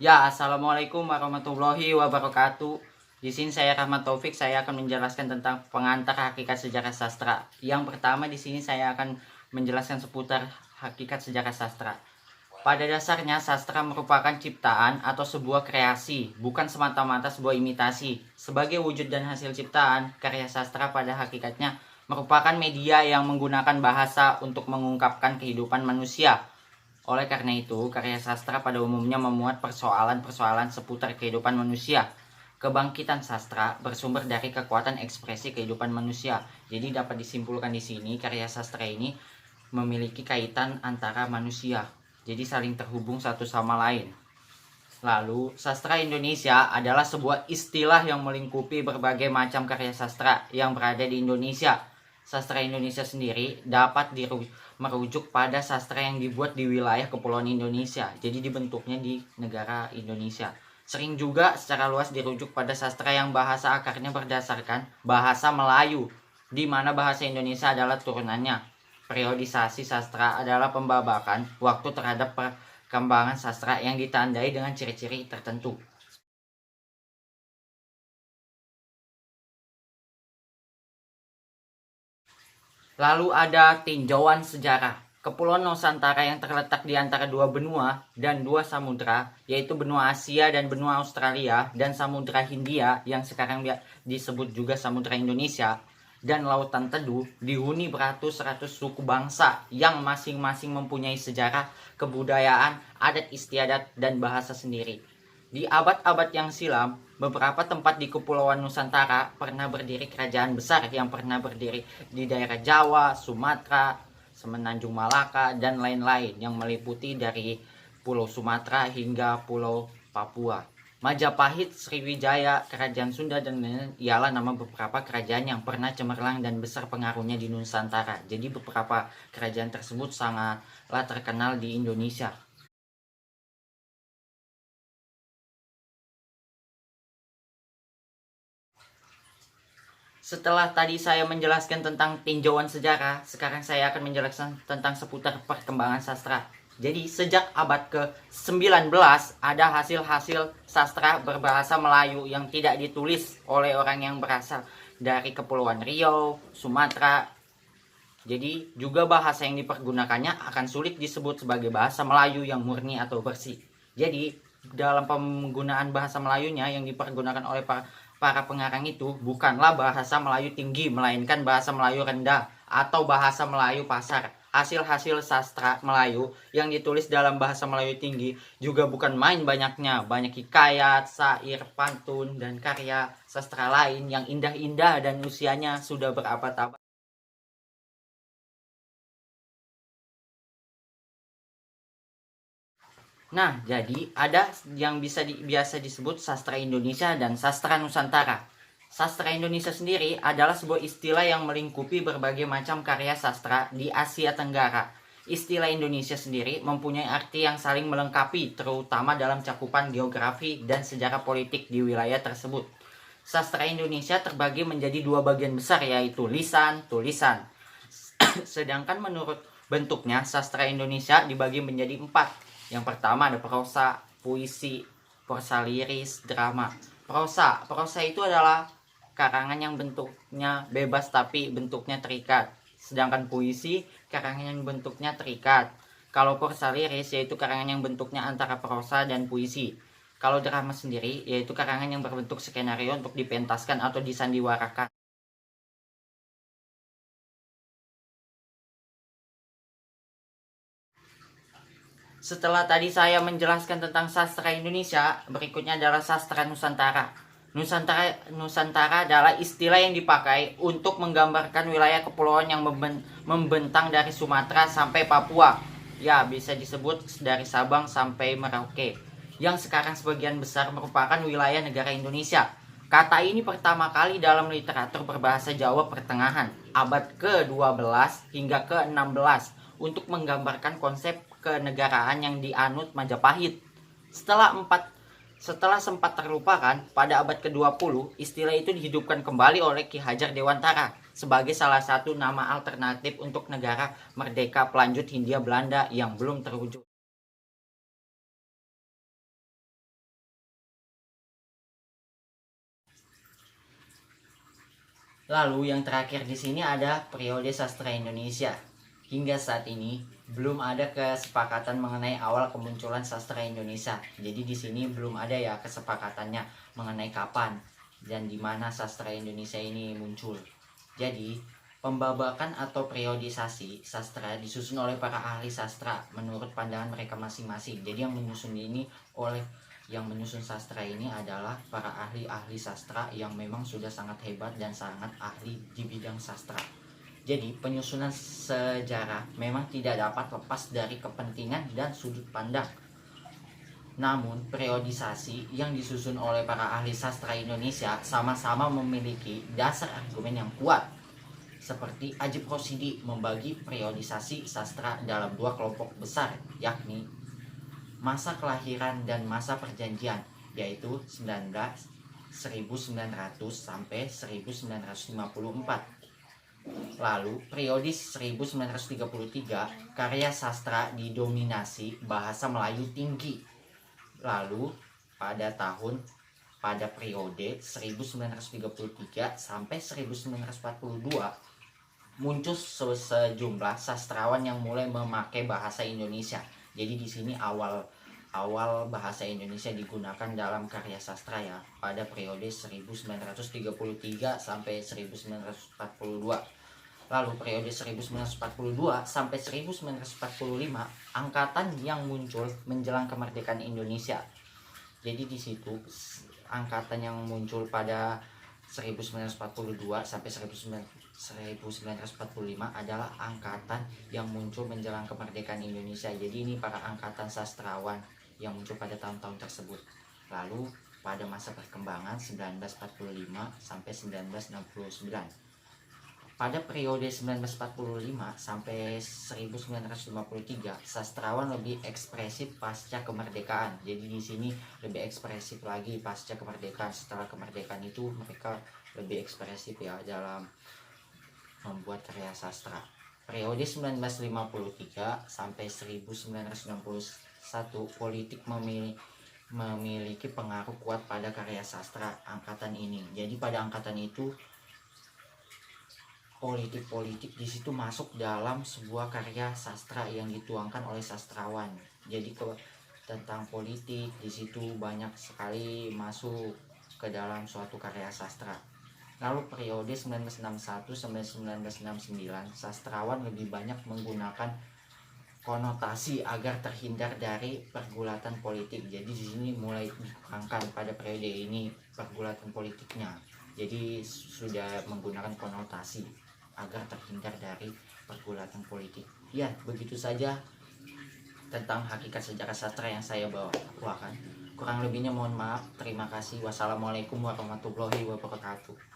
Ya, assalamualaikum warahmatullahi wabarakatuh. Di sini saya Rahmat Taufik. Saya akan menjelaskan tentang pengantar hakikat sejarah sastra. Yang pertama di sini saya akan menjelaskan seputar hakikat sejarah sastra. Pada dasarnya, sastra merupakan ciptaan atau sebuah kreasi, bukan semata-mata sebuah imitasi. Sebagai wujud dan hasil ciptaan, karya sastra pada hakikatnya merupakan media yang menggunakan bahasa untuk mengungkapkan kehidupan manusia. Oleh karena itu, karya sastra pada umumnya memuat persoalan-persoalan seputar kehidupan manusia. Kebangkitan sastra bersumber dari kekuatan ekspresi kehidupan manusia. Jadi dapat disimpulkan di sini karya sastra ini memiliki kaitan antara manusia. Jadi saling terhubung satu sama lain. Lalu, sastra Indonesia adalah sebuah istilah yang melingkupi berbagai macam karya sastra yang berada di Indonesia. Sastra Indonesia sendiri dapat merujuk pada sastra yang dibuat di wilayah Kepulauan Indonesia. Jadi dibentuknya di negara Indonesia. Sering juga secara luas dirujuk pada sastra yang bahasa akarnya berdasarkan bahasa Melayu, di mana bahasa Indonesia adalah turunannya. Periodisasi sastra adalah pembabakan waktu terhadap perkembangan sastra yang ditandai dengan ciri-ciri tertentu. Lalu ada tinjauan sejarah. Kepulauan Nusantara yang terletak di antara dua benua dan dua samudra, yaitu benua Asia dan benua Australia, dan samudra Hindia yang sekarang disebut juga samudra Indonesia, dan lautan teduh, dihuni beratus-ratus suku bangsa yang masing-masing mempunyai sejarah, kebudayaan, adat istiadat, dan bahasa sendiri. Di abad-abad yang silam, beberapa tempat di Kepulauan Nusantara pernah berdiri kerajaan besar yang pernah berdiri di daerah Jawa, Sumatera, Semenanjung Malaka, dan lain-lain yang meliputi dari Pulau Sumatera hingga Pulau Papua. Majapahit, Sriwijaya, Kerajaan Sunda, dan lain-lain ialah nama beberapa kerajaan yang pernah cemerlang dan besar pengaruhnya di Nusantara. Jadi beberapa kerajaan tersebut sangatlah terkenal di Indonesia. Setelah tadi saya menjelaskan tentang tinjauan sejarah, sekarang saya akan menjelaskan tentang seputar perkembangan sastra. Jadi sejak abad ke-19 ada hasil-hasil sastra berbahasa Melayu yang tidak ditulis oleh orang yang berasal dari Kepulauan Riau, Sumatera. Jadi juga bahasa yang dipergunakannya akan sulit disebut sebagai bahasa Melayu yang murni atau bersih. Jadi dalam penggunaan bahasa Melayunya yang dipergunakan oleh para pengarang itu bukanlah bahasa Melayu tinggi, melainkan bahasa Melayu rendah atau bahasa Melayu pasar. Hasil-hasil sastra Melayu yang ditulis dalam bahasa Melayu tinggi juga bukan main banyaknya. Banyak hikayat, syair, pantun, dan karya sastra lain yang indah-indah dan usianya sudah berabad-abad. Nah, jadi ada yang biasa disebut sastra Indonesia dan sastra Nusantara. Sastra Indonesia sendiri adalah sebuah istilah yang melingkupi berbagai macam karya sastra di Asia Tenggara. Istilah Indonesia sendiri mempunyai arti yang saling melengkapi, terutama dalam cakupan geografi dan sejarah politik di wilayah tersebut. Sastra Indonesia terbagi menjadi dua bagian besar, yaitu lisan, tulisan. Sedangkan menurut bentuknya, sastra Indonesia dibagi menjadi empat. Yang pertama ada prosa, puisi, prosa liris, drama. Prosa itu adalah karangan yang bentuknya bebas tapi bentuknya terikat. Sedangkan puisi, karangan yang bentuknya terikat. Kalau prosa liris yaitu karangan yang bentuknya antara prosa dan puisi. Kalau drama sendiri yaitu karangan yang berbentuk skenario untuk dipentaskan atau disandiwarakan. Setelah tadi saya menjelaskan tentang sastra Indonesia, berikutnya adalah sastra Nusantara. Nusantara adalah istilah yang dipakai untuk menggambarkan wilayah kepulauan yang membentang dari Sumatera sampai Papua. Ya, bisa disebut dari Sabang sampai Merauke. Yang sekarang sebagian besar merupakan wilayah negara Indonesia. Kata ini pertama kali dalam literatur berbahasa Jawa pertengahan, abad ke-12 hingga ke-16 untuk menggambarkan konsep kenegaraan yang dianut Majapahit. Setelah setelah sempat terlupakan, pada abad ke-20, istilah itu dihidupkan kembali oleh Ki Hajar Dewantara sebagai salah satu nama alternatif untuk negara merdeka pelanjut Hindia Belanda yang belum terwujud. Lalu yang terakhir di sini ada periode sastra Indonesia. Hingga saat ini belum ada kesepakatan mengenai awal kemunculan sastra Indonesia. Jadi di sini belum ada ya kesepakatannya mengenai kapan dan di mana sastra Indonesia ini muncul. Jadi pembabakan atau periodisasi sastra disusun oleh para ahli sastra menurut pandangan mereka masing-masing. Jadi yang menyusun sastra ini adalah para ahli-ahli sastra yang memang sudah sangat hebat dan sangat ahli di bidang sastra. Jadi penyusunan sejarah memang tidak dapat lepas dari kepentingan dan sudut pandang. Namun periodisasi yang disusun oleh para ahli sastra Indonesia sama-sama memiliki dasar argumen yang kuat. Seperti Ajib Rosidi membagi periodisasi sastra dalam dua kelompok besar, yakni masa kelahiran dan masa perjanjian, yaitu 1900 sampai 1954. Lalu periodis 1933 karya sastra didominasi bahasa Melayu tinggi. Lalu pada periode 1933 sampai 1942 muncul sejumlah sastrawan yang mulai memakai bahasa Indonesia. Jadi di sini awal bahasa Indonesia digunakan dalam karya sastra ya pada periode 1933 sampai 1942. Lalu periode 1942 sampai 1945 angkatan yang muncul menjelang kemerdekaan Indonesia. Jadi di situ angkatan yang muncul pada 1942 sampai 1945 adalah angkatan yang muncul menjelang kemerdekaan Indonesia. Jadi ini para angkatan sastrawan yang muncul pada tahun-tahun tersebut. Lalu pada masa perkembangan 1945 sampai 1969. Pada periode 1945 sampai 1953, sastrawan lebih ekspresif pasca kemerdekaan. Jadi di sini lebih ekspresif lagi pasca kemerdekaan. Setelah kemerdekaan itu mereka lebih ekspresif ya dalam membuat karya sastra. Periode 1953 sampai 1961, politik memiliki pengaruh kuat pada karya sastra angkatan ini. Jadi pada angkatan itu politik di situ masuk dalam sebuah karya sastra yang dituangkan oleh sastrawan. Jadi tentang politik di situ banyak sekali masuk ke dalam suatu karya sastra. Lalu periode 1961 sampai 1969, sastrawan lebih banyak menggunakan konotasi agar terhindar dari pergulatan politik. Jadi di sini mulai dikurangkan pada periode ini pergulatan politiknya. Jadi sudah menggunakan konotasi agar terhindar dari pergulatan politik. Ya, begitu saja tentang hakikat sejarah sastra yang saya bawakan. Kurang lebihnya mohon maaf. Terima kasih. Wassalamualaikum warahmatullahi wabarakatuh.